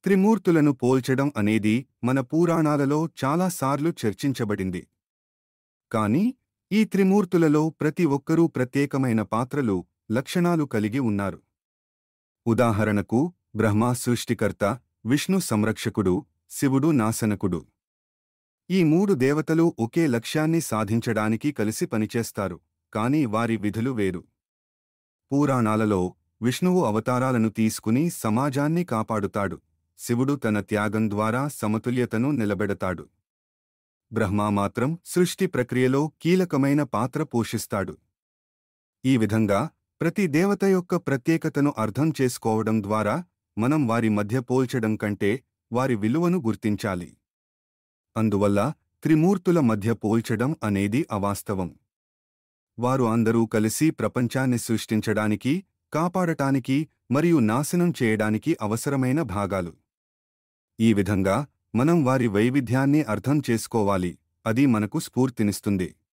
త్రిమూర్తులను పోల్చడం అనేది మన పురాణాలలో చాలాసార్లు చర్చించబడింది. కాని ఈ త్రిమూర్తులలో ప్రతి ఒక్కరూ ప్రత్యేకమైన పాత్రలు, లక్షణాలు కలిగి ఉన్నారు. ఉదాహరణకు బ్రహ్మ సృష్టికర్త, విష్ణు సంరక్షకుడు, శివుడు నాశనకుడు. ఈ మూడు దేవతలు ఒకే లక్ష్యాన్ని సాధించడానికి కలిసి పనిచేస్తారు, కాని వారి విధులు వేరు. పురాణాలలో విష్ణువు అవతారాలను తీసుకుని సమాజాన్ని కాపాడుతాడు, శివుడు తన త్యాగం ద్వారా సమతుల్యతను నిలబెడతాడు. బ్రహ్మ మాత్రం సృష్టి ప్రక్రియలో కీలకమైన పాత్ర పోషిస్తాడు. ఈ విధంగా ప్రతి దేవత యొక్క ప్రత్యేకతను అర్థం చేసుకోవడం ద్వారా మనం వారి మధ్య పోల్చడం కంటే వారి విలువను గుర్తించాలి. అందువల్ల త్రిమూర్తుల మధ్య పోల్చడం అనేది అవాస్తవం. వారు అందరూ కలిసి ప్రపంచాన్ని సృష్టించడానికి, కాపాడటానికి మరియు నాశనం చేయడానికి అవసరమైన భాగాలు. ఈ విధంగా మనం వారి వైవిధ్యాన్ని అర్థం చేసుకోవాలి, అది మనకు స్ఫూర్తినిస్తుంది.